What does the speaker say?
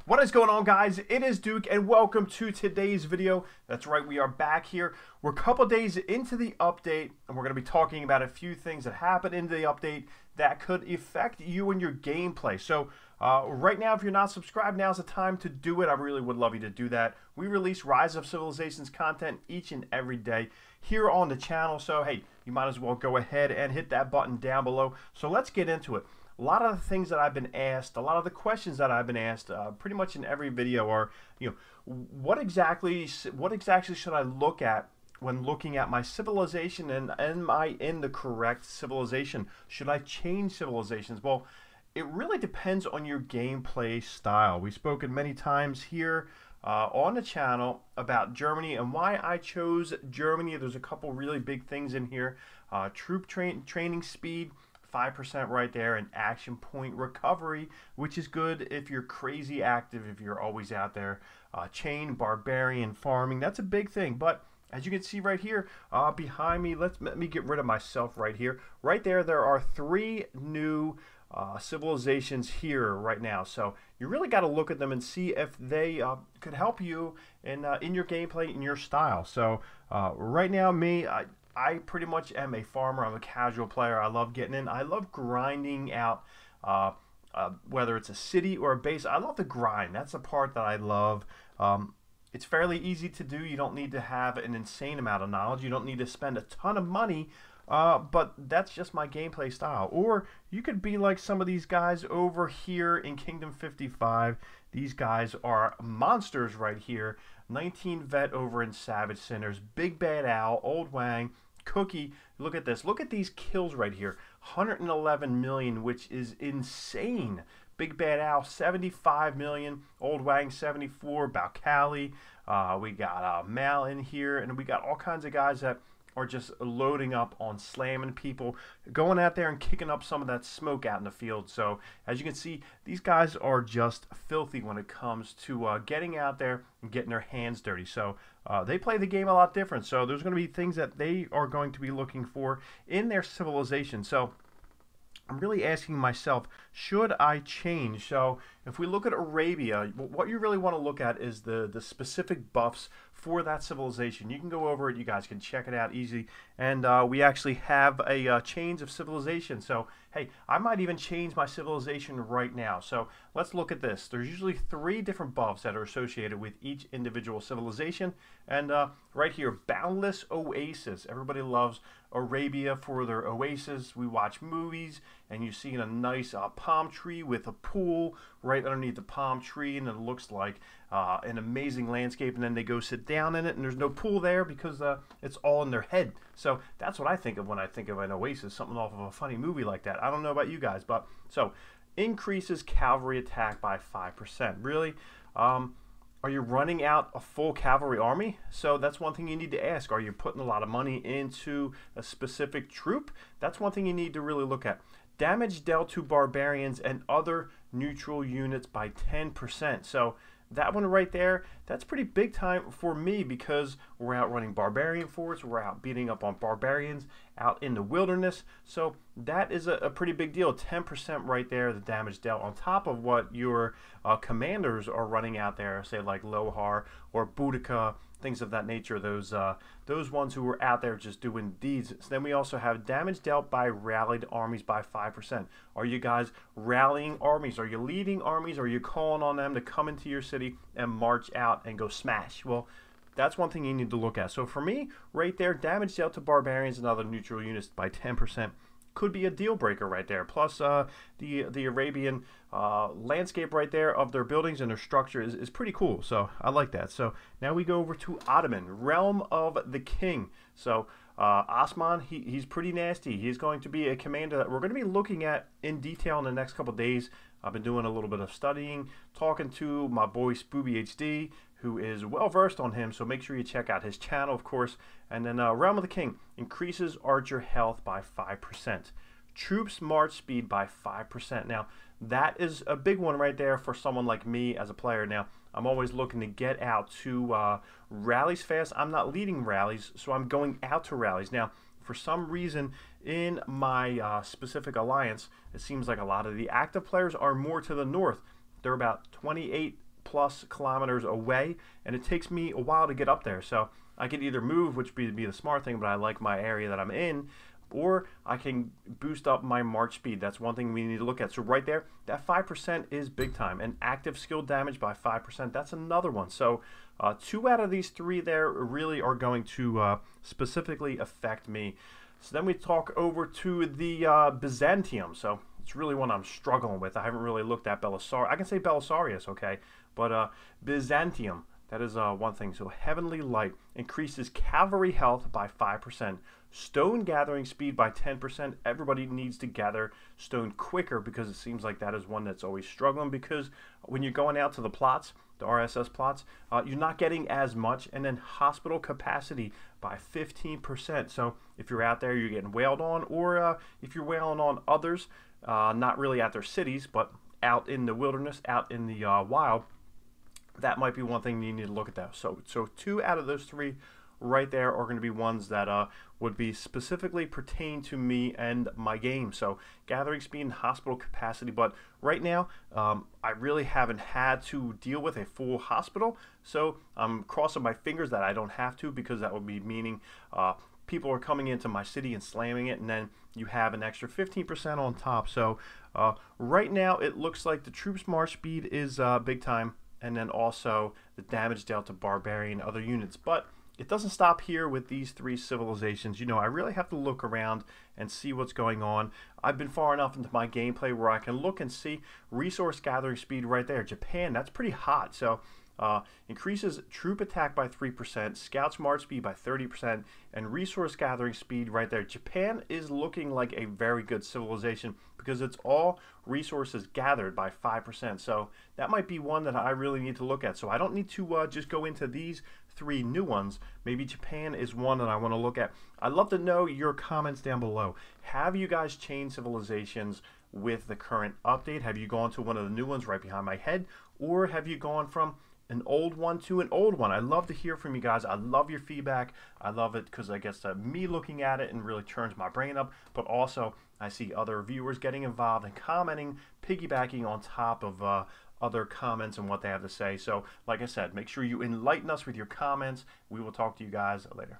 What is going on, guys? It is Duke and welcome to today's video. That's right, we are back here. We're a couple days into the update and we're going to be talking about a few things that happened in the update that could affect you and your gameplay. So right now, if you're not subscribed, now's the time to do it. I really would love you to do that. We release Rise of Civilizations content each and every day here on the channel. So hey, you might as well go ahead and hit that button down below. So let's get into it. A lot of the things that I've been asked, a lot of the questions that I've been asked, pretty much in every video are, what exactly should I look at when looking at my civilization, and am I in the correct civilization? Should I change civilizations? Well, it really depends on your gameplay style. We've spoken many times here on the channel about Germany and why I chose Germany. There's a couple really big things in here. Troop training speed, 5% right there, and action point recovery, which is good if you're crazy active, if you're always out there. Chain, barbarian, farming, that's a big thing. But as you can see right here behind me, let me get rid of myself right here. Right there are 3 new civilizations here right now. So you really got to look at them and see if they could help you in your gameplay, in your style. So right now, I pretty much am a farmer. I'm a casual player. I love getting in. I love grinding out, whether it's a city or a base. I love the grind. That's the part that I love. It's fairly easy to do. You don't need to have an insane amount of knowledge. You don't need to spend a ton of money, but that's just my gameplay style. Or you could be like some of these guys over here in Kingdom 55. These guys are monsters right here. 19 vet over in Savage Sinners, Big Bad Owl, Old Wang, Cookie. Look at this. Look at these kills right here. 111 million, which is insane. Big Bad Owl, 75 million. Old Wang, 74. Balcali. We got Mal in here, and we got all kinds of guys that are just loading up on slamming people, going out there and kicking up some of that smoke out in the field. So as you can see, these guys are just filthy when it comes to getting out there and getting their hands dirty. So they play the game a lot different. So there's going to be things that they are going to be looking for in their civilization. So I'm really asking myself, should I change? So if we look at Arabia, what you really want to look at is the specific buffs for that civilization. You can go over it. You guys can check it out easy. And we actually have a change of civilization. So, hey, I might even change my civilization right now. So let's look at this. There's usually 3 different buffs that are associated with each individual civilization. And right here, Boundless Oasis. Everybody loves Arabia for their oasis. We watch movies, and you see a nice palm tree with a pool right underneath the palm tree, and it looks like an amazing landscape. And then they go sit down in it, and there's no pool there because it's all in their head. So that's what I think of when I think of an oasis, something off of a funny movie like that. I don't know about you guys, but so increases cavalry attack by 5%. Really? Are you running out a full cavalry army? So that's one thing you need to ask. Are you putting a lot of money into a specific troop? That's one thing you need to really look at. Damage dealt to barbarians and other neutral units by 10%. So that one right there, that's pretty big time for me because we're out running barbarian forts. We're out beating up on barbarians out in the wilderness. So that is a pretty big deal. 10% right there, the damage dealt on top of what your commanders are running out there, say like Lohar or Boudica, things of that nature. Those ones who were out there just doing deeds. So then we also have damage dealt by rallied armies by 5%. Are you guys rallying armies? Are you leading armies? Are you calling on them to come into your city and march out and go smash? Well, that's one thing you need to look at. So for me, right there, damage dealt to barbarians and other neutral units by 10% could be a deal breaker right there. Plus the Arabian landscape right there of their buildings and their structure is pretty cool. So I like that. So now we go over to Ottoman, Realm of the King. So Osman, he's pretty nasty. He's going to be a commander that we're going to be looking at in detail in the next couple days. I've been doing a little bit of studying, talking to my boy Spooby HD, who is well versed on him, so make sure you check out his channel, of course. And then Realm of the King increases archer health by 5%. Troops march speed by 5%. Now, that is a big one right there for someone like me as a player. Now, I'm always looking to get out to rallies fast. I'm not leading rallies, so I'm going out to rallies. Now, for some reason, in my specific alliance, it seems like a lot of the active players are more to the north. They're about 28 plus kilometers away, and it takes me a while to get up there. So I can either move, which would be the smart thing, but I like my area that I'm in, or I can boost up my march speed. That's one thing we need to look at. So right there, that 5% is big time. And active skill damage by 5%, that's another one. So 2 out of these 3 there really are going to specifically affect me. So then we talk over to the Byzantium. So it's really one I'm struggling with. I haven't really looked at Belisarius. I can say Belisarius, okay, but Byzantium, that is one thing. So Heavenly Light increases cavalry health by 5%. Stone gathering speed by 10%. Everybody needs to gather stone quicker because it seems like that is one that's always struggling, because when you're going out to the plots, the RSS plots, you're not getting as much. And then hospital capacity by 15%. So if you're out there, you're getting wailed on, or if you're wailing on others, not really at their cities, but out in the wilderness, out in the wild, that might be one thing you need to look at that. So 2 out of those 3 right there are going to be ones that would be specifically pertain to me and my game. So gathering speed and hospital capacity. But right now, I really haven't had to deal with a full hospital. So I'm crossing my fingers that I don't have to, because that would be meaning people are coming into my city and slamming it, and then you have an extra 15% on top. So right now, it looks like the troops march speed is big time, and then also the damage dealt to barbarian other units. But it doesn't stop here with these 3 civilizations. You know, I really have to look around and see what's going on. I've been far enough into my gameplay where I can look and see resource gathering speed right there. Japan, that's pretty hot. So increases troop attack by 3%, scouts march speed by 30%, and resource gathering speed right there. Japan is looking like a very good civilization because it's all resources gathered by 5%. So that might be one that I really need to look at. So I don't need to just go into these 3 new ones. Maybe Japan is one that I want to look at. I'd love to know your comments down below. Have you guys changed civilizations with the current update? Have you gone to one of the new ones right behind my head? Or have you gone from an old one to an old one? I'd love to hear from you guys. I love your feedback. I love it because I guess me looking at it and really turns my brain up, but also I see other viewers getting involved and commenting, piggybacking on top of other comments and what they have to say. So like I said, make sure you enlighten us with your comments. We will talk to you guys later.